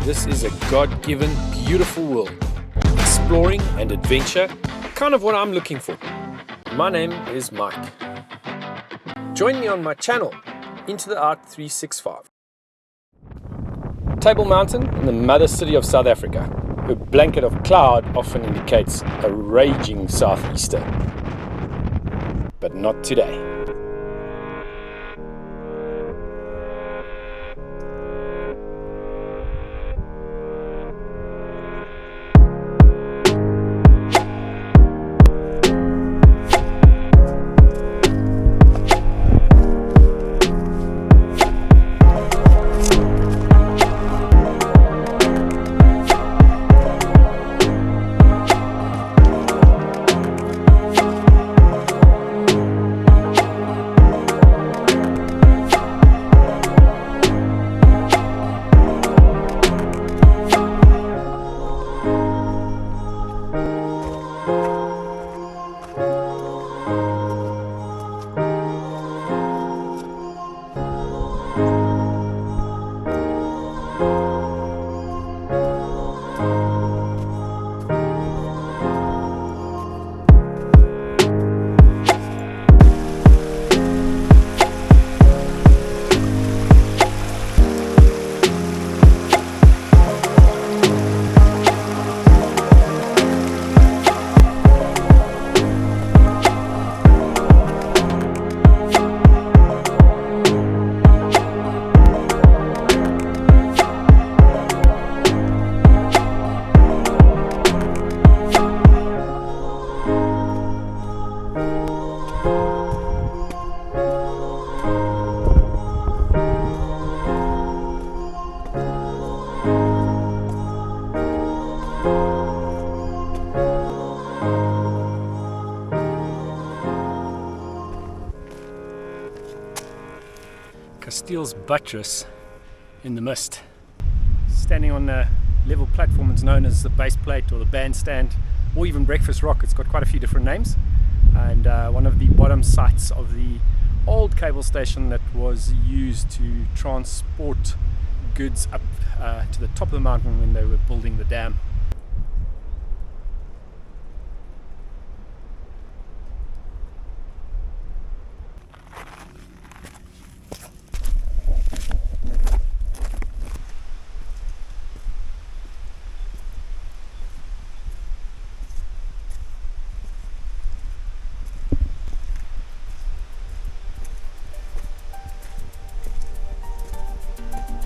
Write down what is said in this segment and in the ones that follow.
this is a God-given, beautiful world. Exploring and adventure, kind of what I'm looking for. My name is Mike. Join me on my channel, Into the Art 365. Table Mountain in the mother city of South Africa. Her blanket of cloud often indicates a raging southeaster. But not today. Kasteelspoort buttress in the mist. Standing on a level platform, it's known as the base plate or the bandstand, or even breakfast rock. It's got quite a few different names, and one of the bottom sites of the old cable station that was used to transport goods up to the top of the mountain when they were building the dam.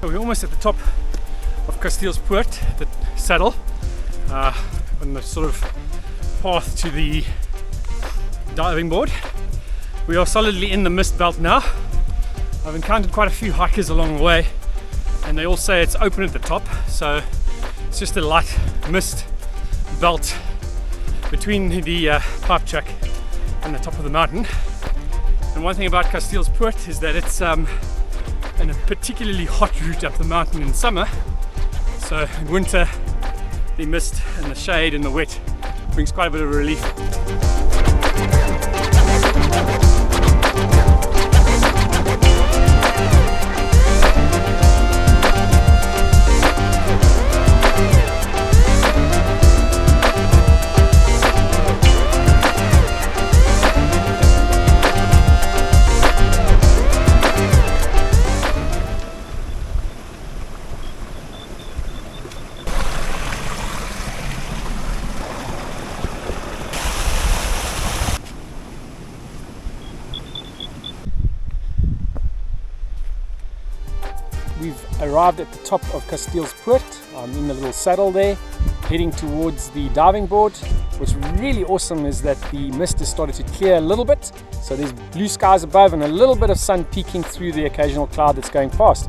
So we're almost at the top of Kasteelspoort, the saddle, on the sort of path to the diving board. We are solidly in the mist belt now. I've encountered quite a few hikers along the way, and they all say it's open at the top, so it's just a light mist belt between the pipe track and the top of the mountain. And one thing about Kasteelspoort is that it's and a particularly hot route up the mountain in summer, so in winter the mist and the shade and the wet brings quite a bit of relief. We've arrived at the top of Kasteelspoort. I'm in the little saddle there, heading towards the diving board. What's really awesome is that the mist has started to clear a little bit, so there's blue skies above and a little bit of sun peeking through the occasional cloud that's going past.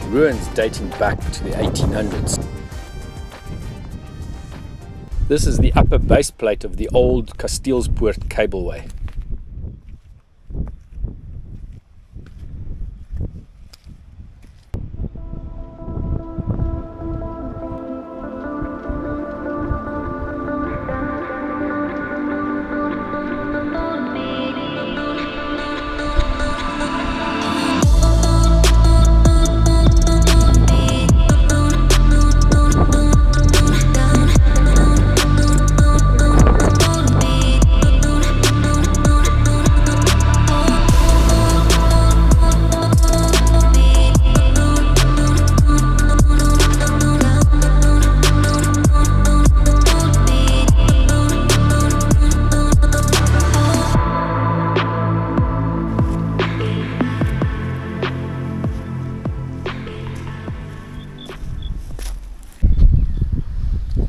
ruins dating back to the 1800s. This is the upper base plate of the old Kasteelspoort cableway.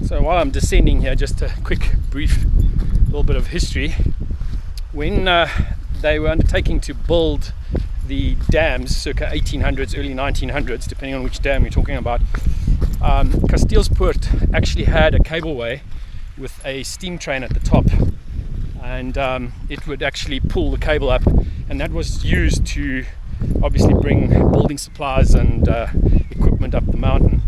So while I'm descending here, just a quick brief little bit of history. When they were undertaking to build the dams circa 1800s, early 1900s, depending on which dam you're talking about, Kasteelspoort actually had a cableway with a steam train at the top, and it would actually pull the cable up, and that was used to obviously bring building supplies and equipment up the mountain.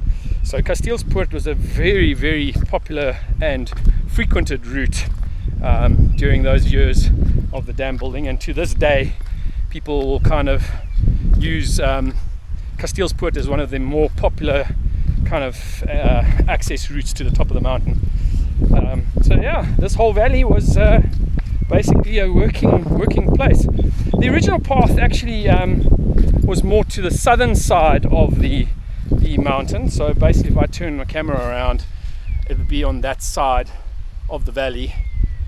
So Kasteelspoort was a very, very popular and frequented route during those years of the dam building, and to this day people will kind of use Kasteelspoort as one of the more popular kind of access routes to the top of the mountain. So yeah, this whole valley was basically a working place. The original path actually was more to the southern side of the mountain, so basically if I turn my camera around, it would be on that side of the valley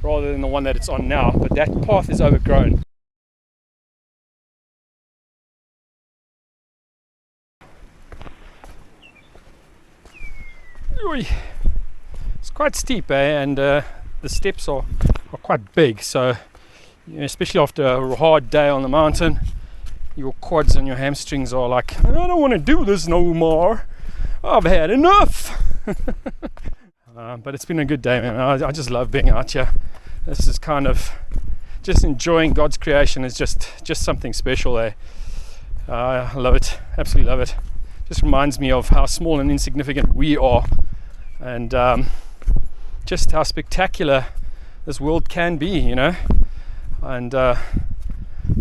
rather than the one that it's on now, but that path is overgrown. It's quite steep, and the steps are quite big, so you know, especially after a hard day on the mountain, your quads and your hamstrings are like, I don't want to do this no more, I've had enough. But it's been a good day, man. I just love being out here. This is kind of just enjoying God's creation is just something special there. I love it, absolutely love it. Just reminds me of how small and insignificant we are, and just how spectacular this world can be, you know. And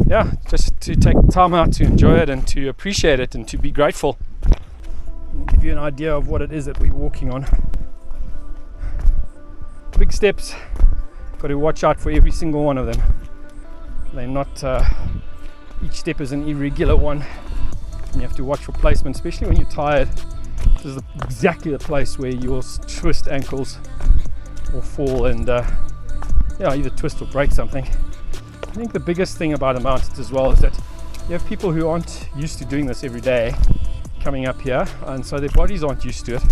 yeah, just to take time out to enjoy it and to appreciate it and to be grateful. I'll give you an idea of what it is that we're walking on. Big steps, got to watch out for every single one of them. They're not, each step is an irregular one, and you have to watch for placement, especially when you're tired. This is exactly the place where you'll twist ankles or fall and yeah, either twist or break something. I think the biggest thing about the mountains as well is that you have people who aren't used to doing this every day coming up here, and so their bodies aren't used to it,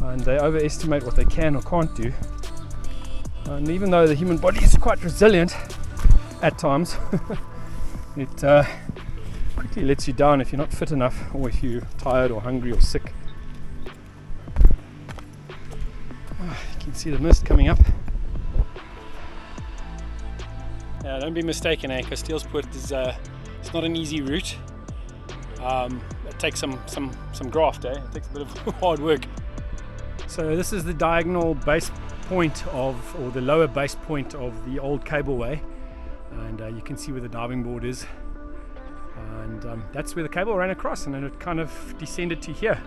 and they overestimate what they can or can't do. And even though the human body is quite resilient at times, it quickly lets you down if you're not fit enough, or if you're tired or hungry or sick. You can see the mist coming up. Yeah, don't be mistaken, Kasteelspoort is it's not an easy route. It takes some graft, It takes a bit of hard work. So this is the diagonal base point of, or the lower base point of the old cableway, and you can see where the diving board is, and that's where the cable ran across, and then it kind of descended to here.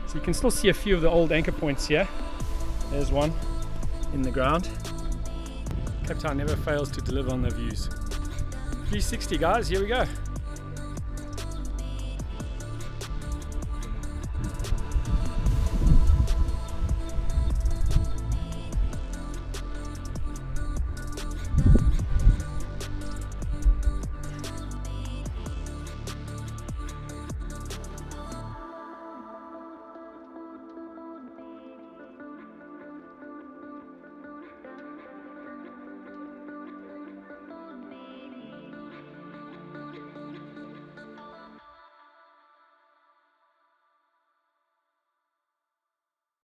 So you can still see a few of the old anchor points here. There's one in the ground. Cape Town never fails to deliver on the views. 360 guys, here we go.